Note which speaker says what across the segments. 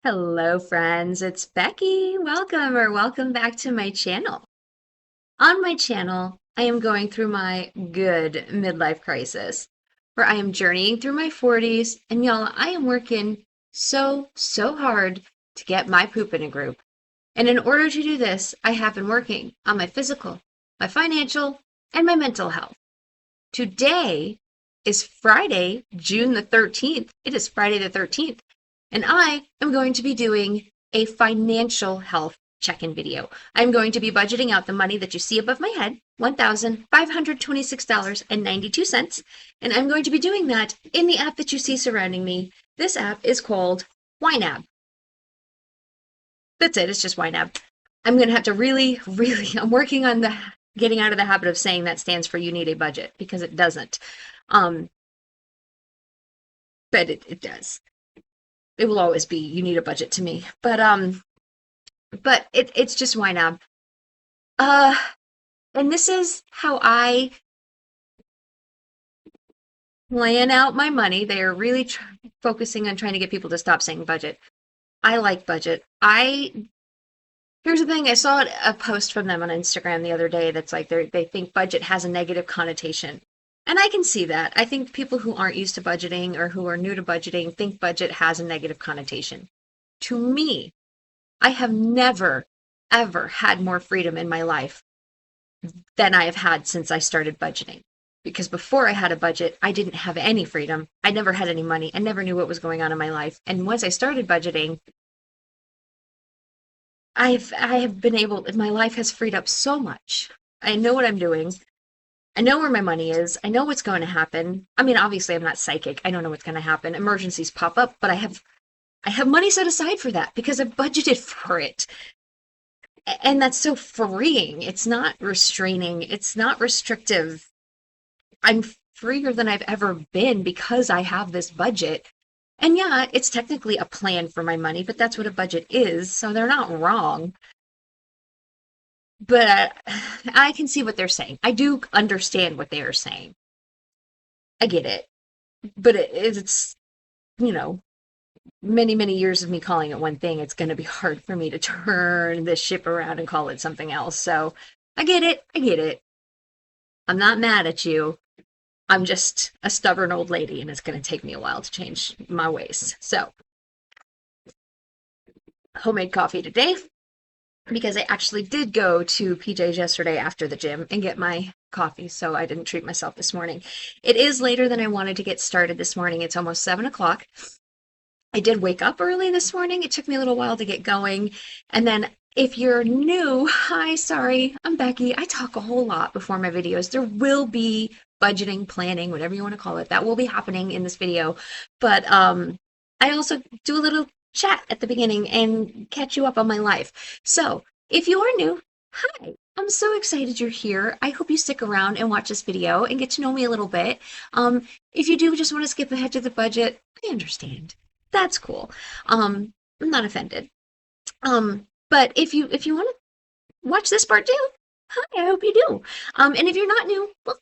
Speaker 1: Hello, friends. It's Becky. Welcome back to my channel. On my channel, I am going through my good midlife crisis, where I am journeying through my 40s, and y'all, I am working so hard to get my poop in a group. And in order to do this, I have been working on my physical, my financial, and my mental health. Today is Friday, June the 13th. It is Friday the 13th. And I am going to be doing a financial health check-in video. I'm going to be budgeting out the money that you see above my head, $1,526.92. And I'm going to be doing that in the app that you see surrounding me. This app is called YNAB. That's it. It's just YNAB. I'm going to have to I'm working on getting out of the habit of saying that stands for you need a budget because it doesn't. Um, but it does. It will always be you need a budget to me. But it's just YNAB. Uh, and this is how I plan out my money. They are really focusing on trying to get people to stop saying budget. I like budget. Here's the thing. I saw a post from them on Instagram the other day that's like they think budget has a negative connotation. And I can see that. I think people who aren't used to budgeting or who are new to budgeting think budget has a negative connotation. To me, I have never, ever had more freedom in my life than I have had since I started budgeting. Because before I had a budget, I didn't have any freedom. I never had any money. I never knew what was going on in my life. And once I started budgeting, I have been able, my life has freed up so much. I know what I'm doing. I know where my money is. I know what's going to happen. I mean, obviously I'm not psychic. I don't know what's going to happen. Emergencies pop up, but I have money set aside for that because I budgeted for it. And that's so freeing. It's not restraining. It's not restrictive. I'm freer than I've ever been because I have this budget. And yeah, it's technically a plan for my money, but that's what a budget is. So they're not wrong. But I can see what they're saying. I do understand what they are saying. I get it. But it's, you know, many years of me calling it one thing, it's going to be hard for me to turn this ship around and call it something else. So I get it. I get it. I'm not mad at you. I'm just a stubborn old lady, and it's going to take me a while to change my ways. So, homemade coffee today because I actually did go to PJ's yesterday after the gym and get my coffee, so I didn't treat myself this morning. It is later than I wanted to get started this morning. It's almost 7 o'clock. I did wake up early this morning. It took me a little while to get going. And then if you're new, hi, sorry, I'm Becky. I talk a whole lot before my videos. There will be budgeting, planning, whatever you want to call it. That will be happening in this video. But I also do a little chat at the beginning and catch you up on my life. So if you are new, hi. I'm so excited you're here. I hope you stick around and watch this video and get to know me a little bit. If you do just want to skip ahead to the budget, I understand. That's cool. I'm not offended. But if you want to watch this part too, hi, I hope you do. And if you're not new, well,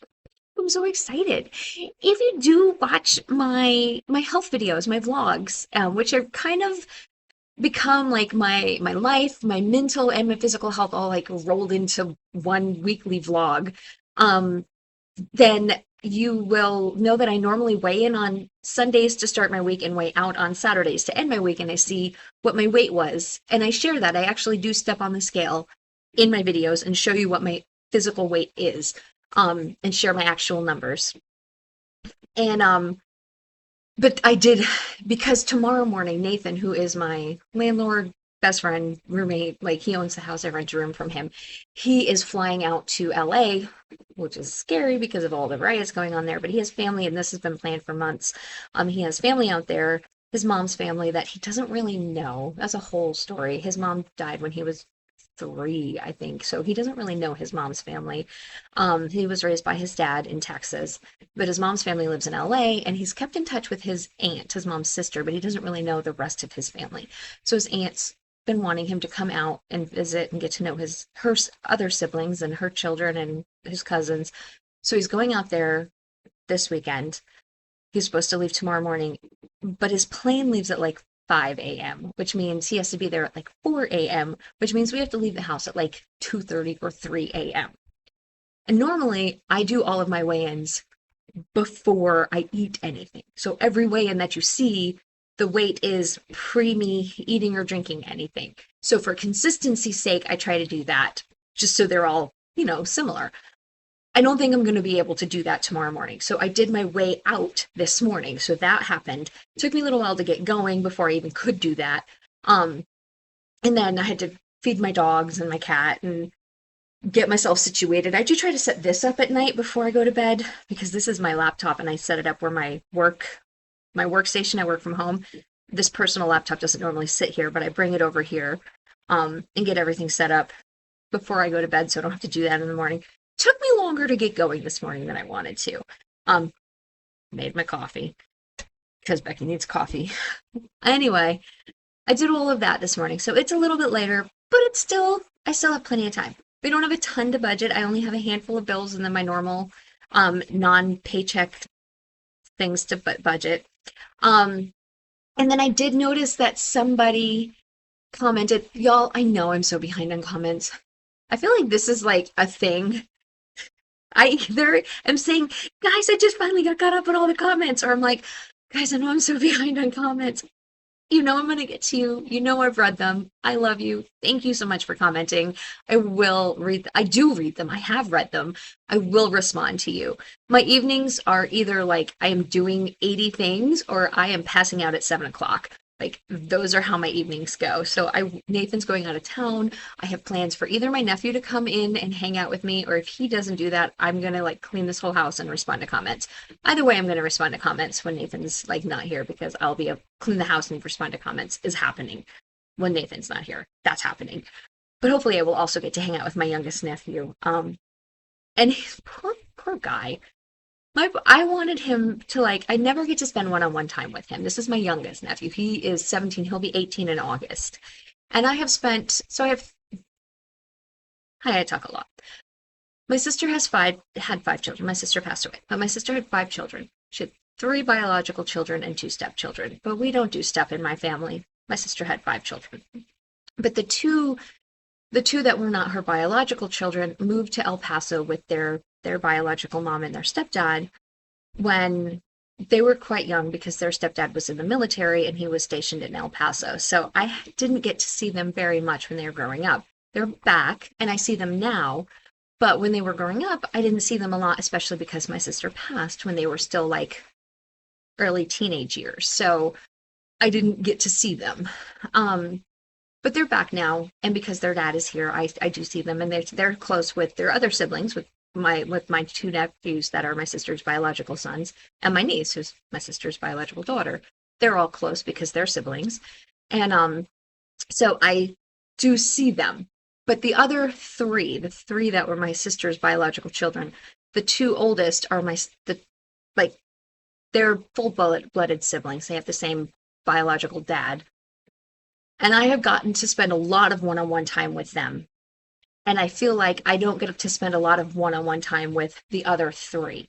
Speaker 1: I'm so excited. If you do watch my health videos, my vlogs, which are kind of become like my life, my mental and my physical health all like rolled into one weekly vlog, then you will know that I normally weigh in on Sundays to start my week and weigh out on Saturdays to end my week, and I see what my weight was. And I share that. I actually do step on the scale in my videos and show you what my physical weight is, and share my actual numbers. And but I did, because tomorrow morning, Nathan, who is my landlord, best friend, roommate, like he owns the house, I rent a room from him. He is flying out to LA, which is scary because of all the riots going on there, but he has family, and this has been planned for months. He has family out there, his mom's family that he doesn't really know. That's a whole story. His mom died when he was 3, I think. So he doesn't really know his mom's family. He was raised by his dad in Texas, but his mom's family lives in LA, and he's kept in touch with his aunt, his mom's sister, but he doesn't really know the rest of his family. So his aunt's been wanting him to come out and visit and get to know her other siblings and her children and his cousins. So he's going out there this weekend. He's supposed to leave tomorrow morning, but his plane leaves at like 5 a.m., which means he has to be there at like 4 a.m., which means we have to leave the house at like 2:30 or 3 a.m. And normally I do all of my weigh-ins before I eat anything. So every weigh-in that you see, the weight is pre me eating or drinking anything. So for consistency's sake, I try to do that just so they're all, similar. I don't think I'm going to be able to do that tomorrow morning. So I did my way out this morning. So that happened. It took me a little while to get going before I even could do that. And then I had to feed my dogs and my cat and get myself situated. I do try to set this up at night before I go to bed because this is my laptop and I set it up where my workstation, I work from home. This personal laptop doesn't normally sit here, but I bring it over here and get everything set up before I go to bed so I don't have to do that in the morning. Took me longer to get going this morning than I wanted to. Made my coffee because Becky needs coffee. Anyway, I did all of that this morning. So it's a little bit later, but I still have plenty of time. We don't have a ton to budget. I only have a handful of bills and then my normal non-paycheck things to budget. And then I did notice that somebody commented, y'all, I know I'm so behind on comments. I feel like this is like a thing. I either am saying, guys, I just finally got caught up on all the comments, or I'm like, guys, I know I'm so behind on comments. I'm going to get to you. I've read them. I love you. Thank you so much for commenting. I will read. I do read them. I have read them. I will respond to you. My evenings are either like I am doing 80 things or I am passing out at 7 o'clock. Like those are how my evenings go. So Nathan's going out of town. I have plans for either my nephew to come in and hang out with me, or if he doesn't do that, I'm going to like clean this whole house and respond to comments. Either way, I'm going to respond to comments when Nathan's like not here because I'll be clean the house and respond to comments is happening when Nathan's not here. That's happening. But hopefully I will also get to hang out with my youngest nephew. And his poor guy. I wanted him to I never get to spend one-on-one time with him. This is my youngest nephew. He is 17. He'll be 18 in August. And I talk a lot. My sister had five children. My sister passed away, but my sister had 5 children. She had 3 biological children and 2 stepchildren, but we don't do step in my family. My sister had 5 children. But the two that were not her biological children moved to El Paso with their biological mom and their stepdad when they were quite young because their stepdad was in the military and he was stationed in El Paso. So I didn't get to see them very much when they were growing up. They're back and I see them now. But when they were growing up, I didn't see them a lot, especially because my sister passed when they were still early teenage years. So I didn't get to see them. But they're back now. And because their dad is here, I do see them and they're close with their other siblings, with my 2 nephews that are my sister's biological sons and my niece who's my sister's biological daughter. They're all close because they're siblings. And so I do see them. But the other 3, the 3 that were my sister's biological children, the 2 oldest are they're full-blooded siblings. They have the same biological dad. And I have gotten to spend a lot of one-on-one time with them. And I feel like I don't get to spend a lot of one-on-one time with the other 3.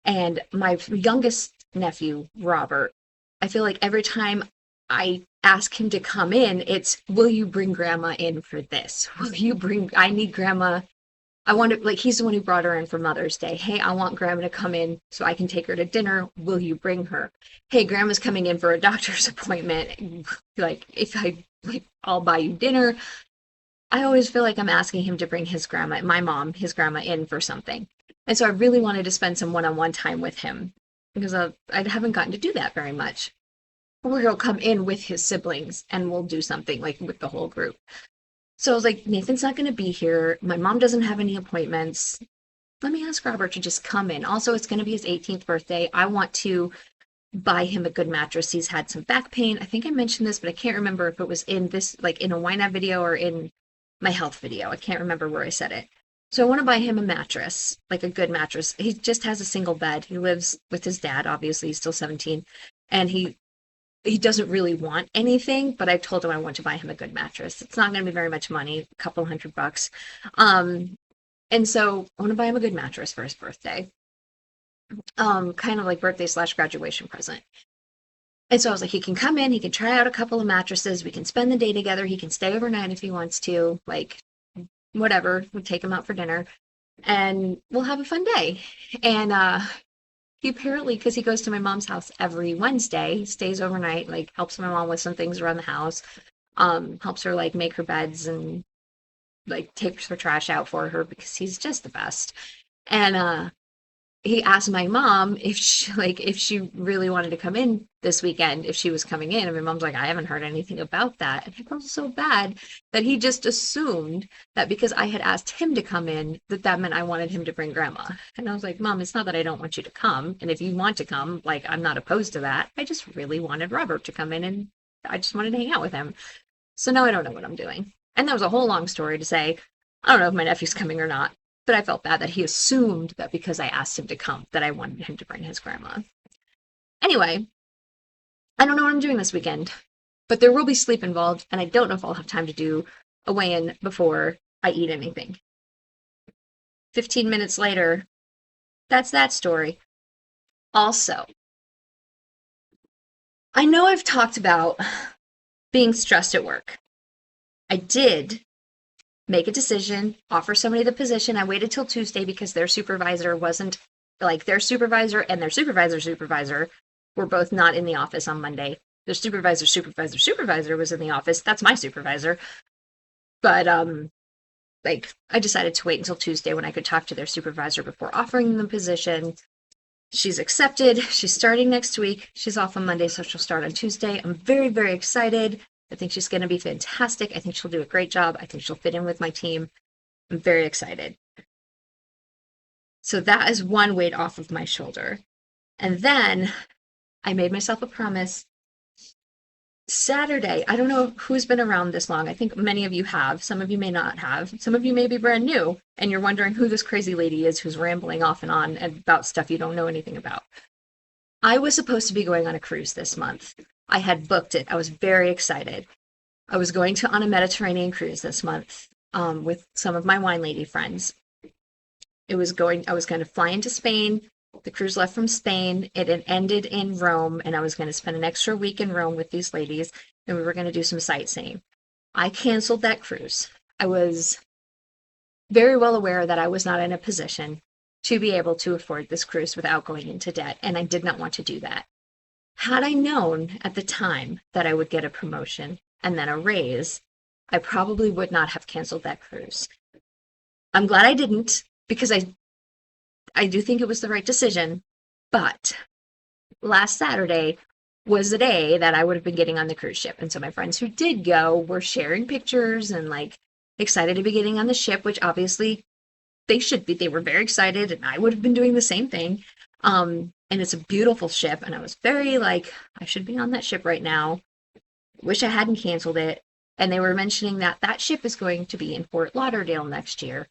Speaker 1: And my youngest nephew, Robert, I feel like every time I ask him to come in, it's, will you bring grandma in for this? I need grandma. I want to, he's the one who brought her in for Mother's Day. Hey, I want grandma to come in so I can take her to dinner. Will you bring her? Hey, grandma's coming in for a doctor's appointment. I'll buy you dinner. I always feel like I'm asking him to bring his grandma in for something. And so I really wanted to spend some one-on-one time with him because I haven't gotten to do that very much. Or he'll come in with his siblings and we'll do something with the whole group. So I was like, Nathan's not going to be here. My mom doesn't have any appointments. Let me ask Robert to just come in. Also, it's going to be his 18th birthday. I want to buy him a good mattress. He's had some back pain. I think I mentioned this, but I can't remember if it was in this, in a YNAB video or in my health video. I can't remember where I said it. So I want to buy him a mattress, a good mattress. He just has a single bed. He lives with his dad. Obviously, he's still 17. And he doesn't really want anything, but I told him I want to buy him a good mattress. It's not going to be very much money, a couple $100. And so I want to buy him a good mattress for his birthday. Kind of like birthday/graduation present. And so I was like, he can come in, he can try out a couple of mattresses, we can spend the day together, he can stay overnight if he wants to, like, whatever, we'll take him out for dinner, and we'll have a fun day. And he apparently, because he goes to my mom's house every Wednesday, stays overnight, like helps my mom with some things around the house, helps her like make her beds and like takes her trash out for her because he's just the best. And he asked my mom if she really wanted to come in this weekend, if she was coming in. And my mom's like, I haven't heard anything about that. And I felt so bad that he just assumed that because I had asked him to come in, that meant I wanted him to bring grandma. And I was like, Mom, it's not that I don't want you to come. And if you want to come, like, I'm not opposed to that. I just really wanted Robert to come in and I just wanted to hang out with him. So now I don't know what I'm doing. And that was a whole long story to say, I don't know if my nephew's coming or not. But I felt bad that he assumed that because I asked him to come, that I wanted him to bring his grandma. Anyway, I don't know what I'm doing this weekend, but there will be sleep involved, and I don't know if I'll have time to do a weigh-in before I eat anything. 15 minutes later, that's that story. Also, I know I've talked about being stressed at work. I did make a decision, offer somebody the position. I waited till Tuesday because their supervisor wasn't, like, their supervisor and their supervisor were both not in the office on Monday. Their supervisor was in the office. That's my supervisor. But like, I decided to wait until Tuesday when I could talk to their supervisor before offering them the position. She's accepted. She's starting next week. She's off on Monday, so she'll start on Tuesday. I'm very, very excited. I think she's going to be fantastic. I think she'll do a great job. I think she'll fit in with my team. I'm very excited. So that is one weight off of my shoulder. And then I made myself a promise. Saturday, I don't know who's been around this long. I think many of you have. Some of you may not have. Some of you may be brand new, and you're wondering who this crazy lady is who's rambling off and on about stuff you don't know anything about. I was supposed to be going on a cruise this month. I had booked it. I was very excited. I was going on a Mediterranean cruise this month with some of my wine lady friends. I was going to fly into Spain. The cruise left from Spain. It had ended in Rome, and I was going to spend an extra week in Rome with these ladies, and we were going to do some sightseeing. I canceled that cruise. I was very well aware that I was not in a position to be able to afford this cruise without going into debt, and I did not want to do that. Had I known at the time that I would get a promotion and then a raise, I probably would not have canceled that cruise. I'm glad I didn't, because I do think it was the right decision, but last Saturday was the day that I would have been getting on the cruise ship. And so my friends who did go were sharing pictures and like excited to be getting on the ship, which obviously they should be. They were very excited, and I would have been doing the same thing. And it's a beautiful ship, and I was very like, I should be on that ship right now. Wish I hadn't canceled it. And they were mentioning that that ship is going to be in Fort Lauderdale next year.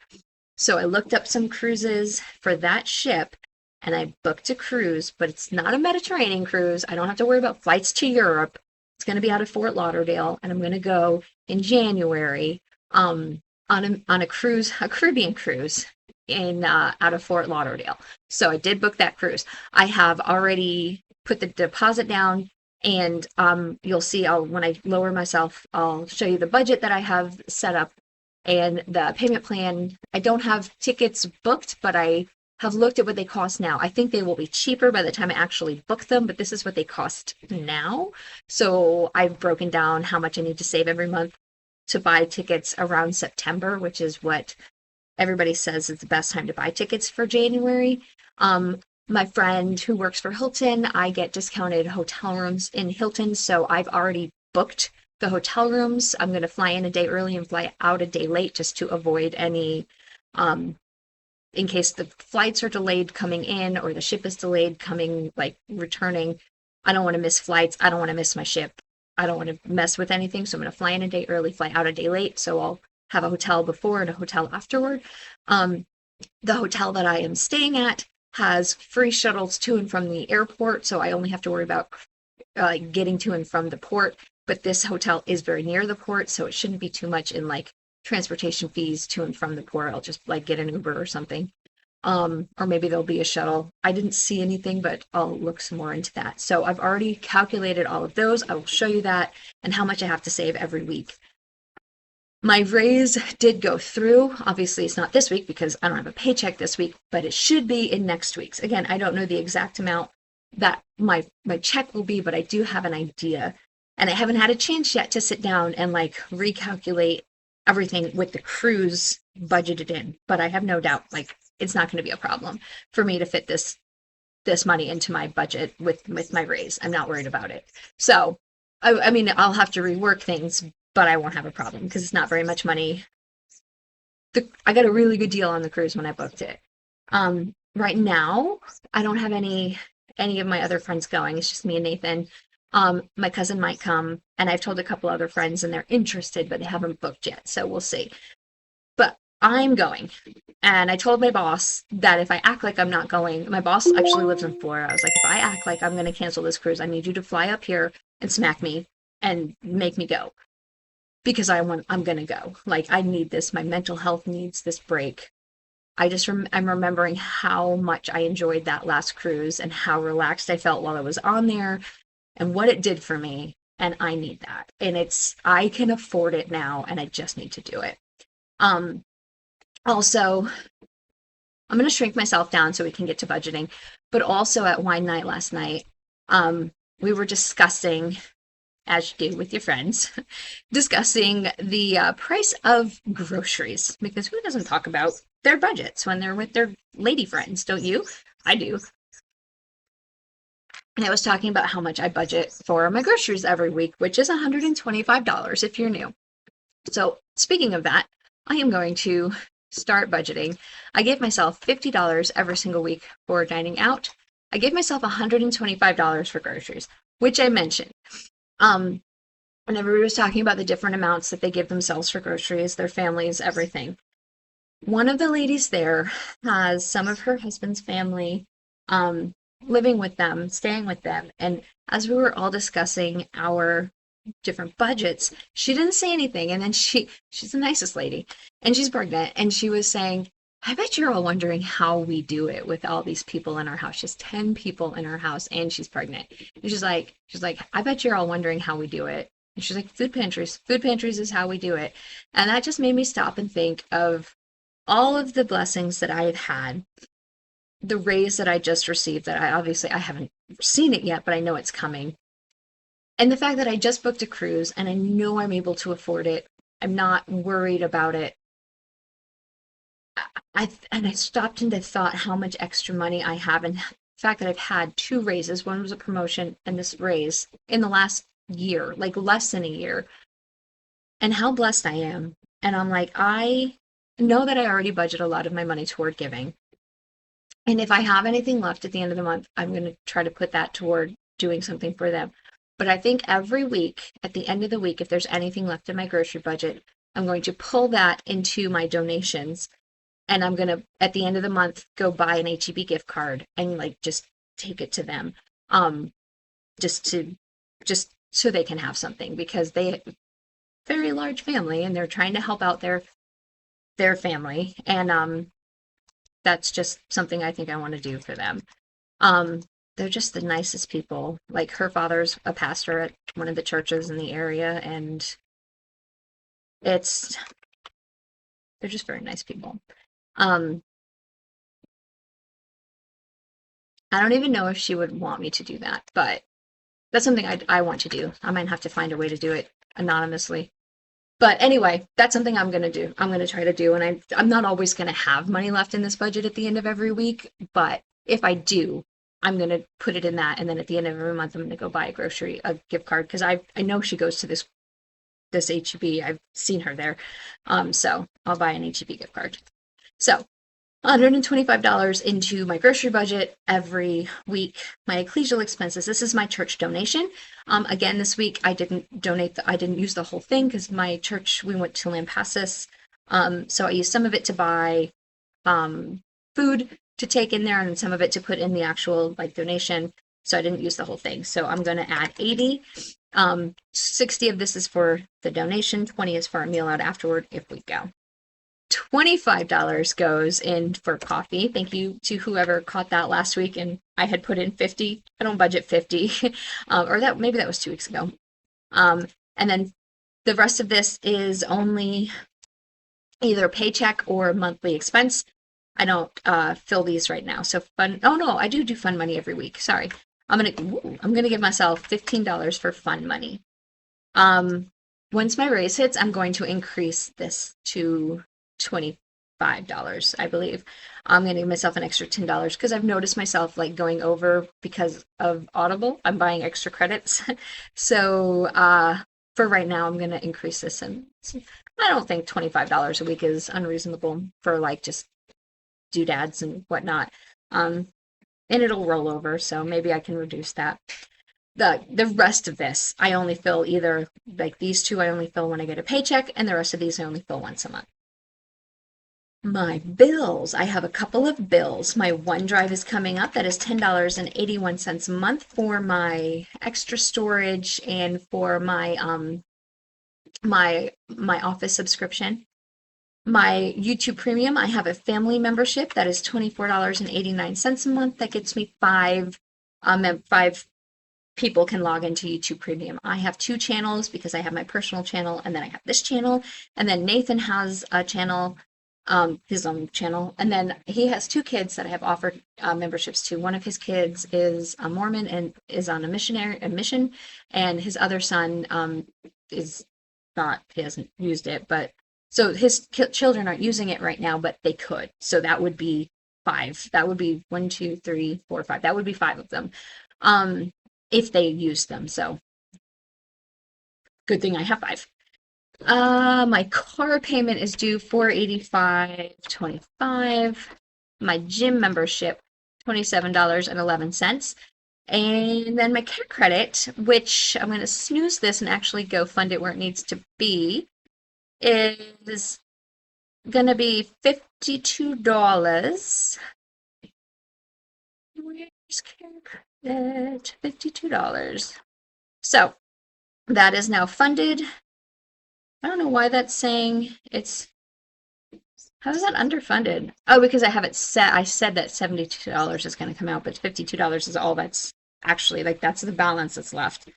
Speaker 1: So I looked up some cruises for that ship, and I booked a cruise, but it's not a Mediterranean cruise. I don't have to worry about flights to Europe. It's going to be out of Fort Lauderdale, and I'm going to go in January on a cruise, a Caribbean cruise in out of Fort Lauderdale. So I did book that cruise. I have already put the deposit down, and you'll see when I lower myself, I'll show you the budget that I have set up and the payment plan. I don't have tickets booked, but I have looked at what they cost now. I think they will be cheaper by the time I actually book them, but this is what they cost now. So I've broken down how much I need to save every month to buy tickets around September, which is what everybody says is the best time to buy tickets for January. My friend who works for Hilton, I get discounted hotel rooms in Hilton, so I've already booked the hotel rooms. I'm going to fly in a day early and fly out a day late just to avoid any, in case the flights are delayed coming in or the ship is delayed returning. I don't want to miss flights. I don't want to miss my ship. I don't want to mess with anything, so I'm going to fly in a day early, fly out a day late, so I'll have a hotel before and a hotel afterward. The hotel that I am staying at has free shuttles to and from the airport, so I only have to worry about getting to and from the port. But this hotel is very near the port, so it shouldn't be too much in like transportation fees to and from the port. I'll just like get an Uber or something. or maybe there'll be a shuttle. I didn't see anything, but I'll look some more into that. So I've already calculated all of those. I will show you that and how much I have to save every week. My raise did go through. Obviously, it's not this week because I don't have a paycheck this week, but it should be in next week's. Again, I don't know the exact amount that my check will be, but I do have an idea. And I haven't had a chance yet to sit down and like recalculate everything with the cruise budgeted in. But I have no doubt like it's not going to be a problem for me to fit this money into my budget with my raise. I'm not worried about it. So I mean, I'll have to rework things, but I won't have a problem because it's not very much money. I got a really good deal on the cruise when I booked it. Right now, I don't have any of my other friends going. It's just me and Nathan. My cousin might come, and I've told a couple other friends, and they're interested, but they haven't booked yet, so we'll see. But I'm going, and I told my boss that if I act like I'm not going, my boss actually lives in Florida. I was like, if I act like I'm going to cancel this cruise, I need you to fly up here and smack me and make me go. Because I'm going to go. Like, I need this. My mental health needs this break. I'm remembering how much I enjoyed that last cruise and how relaxed I felt while I was on there and what it did for me. And I need that. And I can afford it now and I just need to do it. Also, I'm going to shrink myself down so we can get to budgeting. But also at wine night last night, we were discussing, as you do with your friends, discussing the price of groceries, because who doesn't talk about their budgets when they're with their lady friends, don't you? I do. And I was talking about how much I budget for my groceries every week, which is $125 if you're new. So speaking of that, I am going to start budgeting. I gave myself $50 every single week for dining out. I gave myself $125 for groceries, which I mentioned. And everybody was talking about the different amounts that they give themselves for groceries, their families, everything. One of the ladies there has some of her husband's family living with them, staying with them. And as we were all discussing our different budgets, she didn't say anything. And then she's the nicest lady and she's pregnant. And she was saying, I bet you're all wondering how we do it with all these people in our house. She's 10 people in her house and she's pregnant. And she's like, I bet you're all wondering how we do it. And she's like, food pantries. Food pantries is how we do it. And that just made me stop and think of all of the blessings that I have had, the raise that I just received that I haven't seen it yet, but I know it's coming. And the fact that I just booked a cruise and I know I'm able to afford it. I'm not worried about it. I stopped and thought how much extra money I have, and the fact that I've had 2 raises. One was a promotion and this raise in the last year, like less than a year, and how blessed I am. And I'm like, I know that I already budget a lot of my money toward giving. And if I have anything left at the end of the month, I'm going to try to put that toward doing something for them. But I think every week, at the end of the week, if there's anything left in my grocery budget, I'm going to pull that into my donations. And I'm going to, at the end of the month, go buy an HEB gift card and like just take it to them. Just so they can have something, because they have a very large family and they're trying to help out their family. And that's just something I think I want to do for them. They're just the nicest people. Like, her father's a pastor at one of the churches in the area, and they're just very nice people. I don't even know if she would want me to do that, but that's something I want to do. I might have to find a way to do it anonymously. But anyway, that's something I'm going to do. I'm going to try to do. And I'm not always going to have money left in this budget at the end of every week. But if I do, I'm going to put it in that. And then at the end of every month, I'm going to go buy a gift card. Because I know she goes to this HEB. I've seen her there. So I'll buy an HEB gift card. So $125 into my grocery budget every week. My ecclesial expenses. This is my church donation. Again, this week I didn't use the whole thing because my church, we went to Lampasas. So I used some of it to buy food to take in there and some of it to put in the actual like donation. So I didn't use the whole thing. So I'm going to add 80. 60 of this is for the donation. 20 is for a meal out afterward if we go. $25 goes in for coffee. Thank you to whoever caught that last week and I had put in 50. I don't budget 50. Or that maybe that was 2 weeks ago. And then the rest of this is only either paycheck or monthly expense. I don't fill these right now. So fun. Oh no, I do fun money every week. Sorry. I'm gonna give myself $15 for fun money. Once my raise hits, I'm going to increase this to $25, I believe. I'm going to give myself an extra $10 because I've noticed myself like going over because of Audible. I'm buying extra credits. So for right now, I'm going to increase this. And I don't think $25 a week is unreasonable for like just doodads and whatnot. And it'll roll over, so maybe I can reduce that. The rest of this, I only fill either, like these two I only fill when I get a paycheck, and the rest of these I only fill once a month. My bills, I have a couple of bills. My OneDrive is coming up. That is $10.81 a month for my extra storage and for my my office subscription. My YouTube Premium, I have a family membership that is $24.89 a month. That gets me five people can log into YouTube Premium. I have 2 channels because I have my personal channel and then I have this channel. And then Nathan has a channel, his own channel. And then he has 2 kids that I have offered memberships to. One of his kids is a Mormon and is on a mission. And his other son is not, he hasn't used it, but so his children aren't using it right now, but they could. So that would be 5. That would be 1, 2, 3, 4, 5. That would be 5 of them. If they use them. So good thing I have 5. My car payment is due $485.25. My gym membership, $27.11. And then my care credit, which I'm going to snooze this and actually go fund it where it needs to be, is going to be $52. Where's care credit? $52. So that is now funded. I don't know why that's saying it's, how is that underfunded? Oh, because I have it set, I said that $72 is going to come out, but $52 is all that's actually, like, that's the balance that's left.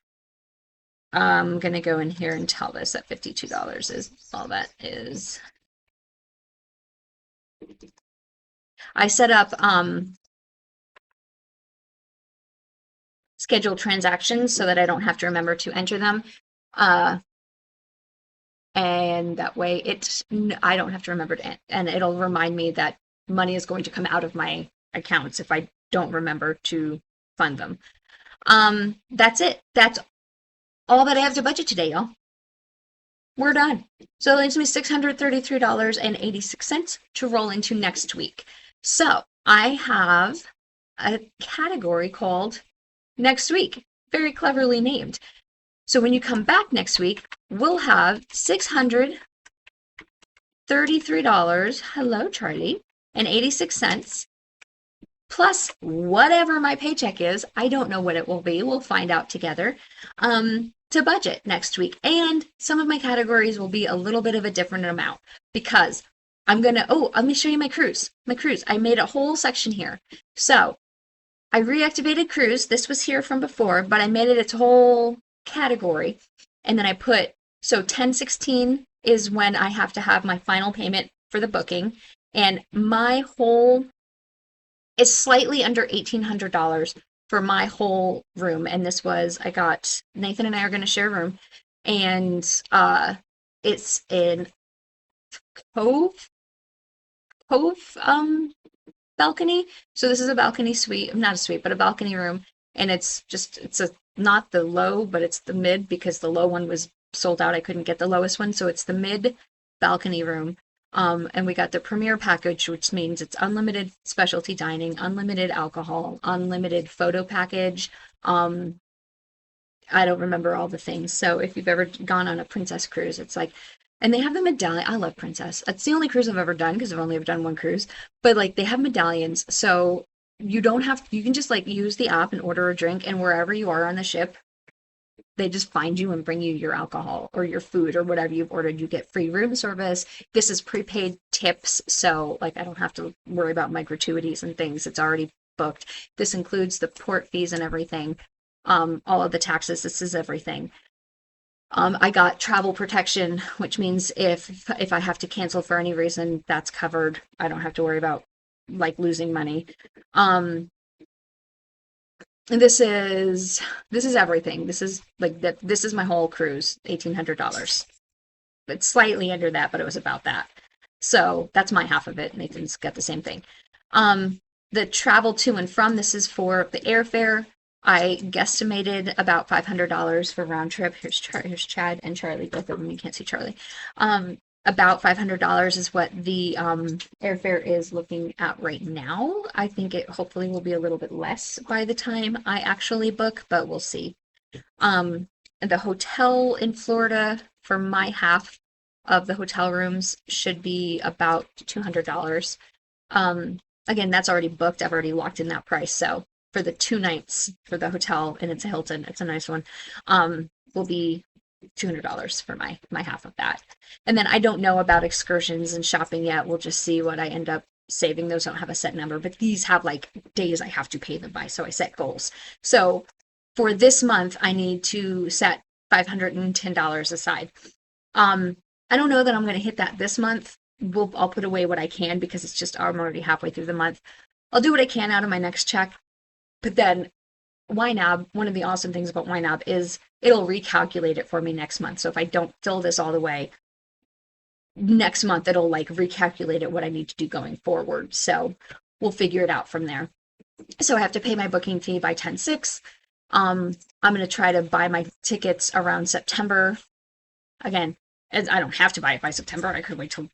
Speaker 1: I'm going to go in here and tell this that $52 is all that is. I set up scheduled transactions so that I don't have to remember to enter them. And that way I don't have to remember to, and it'll remind me that money is going to come out of my accounts if I don't remember to fund them. That's it. That's all that I have to budget today, y'all. We're done. So it leaves me $633.86 to roll into next week. So I have a category called Next Week, very cleverly named. So when you come back next week, we'll have $633, hello Charlie, and 86 cents, plus whatever my paycheck is. I don't know what it will be. We'll find out together, to budget next week. And some of my categories will be a little bit of a different amount because I'm going to, let me show you my cruise. I made a whole section here. So I reactivated cruise. This was here from before, but I made it its whole category. And then I put, so 10/16 is when I have to have my final payment for the booking. And my whole is slightly under $1,800 for my whole room. And this was, Nathan and I are going to share a room. And it's in Cove balcony. So this is a balcony suite, not a suite, but a balcony room. And it's not the low, but it's the mid because the low one was sold out. I couldn't get the lowest one. So it's the mid balcony room. And we got the premier package, which means it's unlimited specialty dining, unlimited alcohol, unlimited photo package. I don't remember all the things. So if you've ever gone on a princess cruise, it's like, and they have the medallion. I love Princess. It's the only cruise I've ever done because I've only ever done one cruise. But like they have medallions, so you can just like use the app and order a drink, and wherever you are on the ship, they just find you and bring you your alcohol or your food or whatever you've ordered. You get free room service. This is prepaid tips, so like I don't have to worry about my gratuities and things. It's already booked. This includes the port fees and everything. All of the taxes. This is everything. I got travel protection, which means if I have to cancel for any reason, that's covered. I don't have to worry about like losing money. Um, this is everything. This is like that. This is my whole cruise, $1,800. It's slightly under that, but it was about that. So that's my half of it. Nathan's got the same thing. The travel to and from, this is for the airfare. I guesstimated about $500 for round trip. Here's Chad and Charlie, both of them. You can't see Charlie. About $500 is what the airfare is looking at right now. I think it hopefully will be a little bit less by the time I actually book, but we'll see. The hotel in Florida for my half of the hotel rooms should be about $200. Again, that's already booked. I've already locked in that price. So for the 2 nights for the hotel, and it's a Hilton, it's a nice one, will be $200 for my half of that. And then I don't know about excursions and shopping yet. We'll just see what I end up saving. Those don't have a set number, but these have like days I have to pay them by. So I set goals. So for this month, I need to set $510 aside. I don't know that I'm going to hit that this month. I'll put away what I can because it's just I'm already halfway through the month. I'll do what I can out of my next check. But then YNAB, one of the awesome things about YNAB is it'll recalculate it for me next month. So if I don't fill this all the way, next month it'll like recalculate it what I need to do going forward. So we'll figure it out from there. So I have to pay my booking fee by 10/6. I'm going to try to buy my tickets around September. Again, I don't have to buy it by September. I could wait till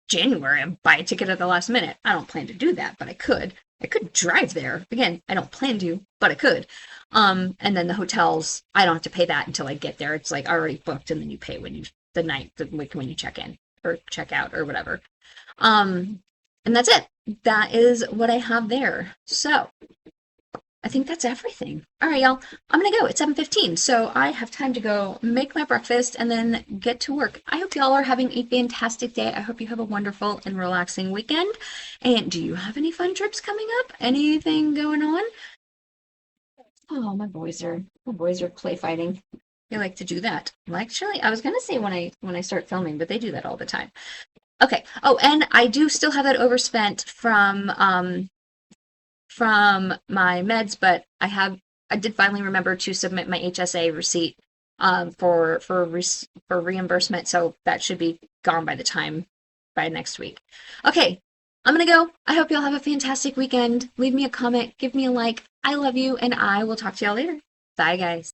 Speaker 1: January and buy a ticket at the last minute. I don't plan to do that, but I could. I could drive there. Again, I don't plan to, but I could. And then the hotels, I don't have to pay that until I get there. It's like already booked, and then you pay when you check in or check out or whatever. And that's it. That is what I have there. So I think that's everything. All right, y'all. I'm going to go. It's 7:15, so I have time to go make my breakfast and then get to work. I hope y'all are having a fantastic day. I hope you have a wonderful and relaxing weekend. And do you have any fun trips coming up? Anything going on? Oh, my boys are play fighting. They like to do that. Well, actually, I was going to say when I start filming, but they do that all the time. Okay. Oh, and I do still have that overspent from my meds, but I did finally remember to submit my HSA receipt for reimbursement, so that should be gone by next week. Okay, I'm gonna go. I hope y'all have a fantastic weekend. Leave me a comment, give me a like. I love you, and I will talk to y'all later. Bye, guys.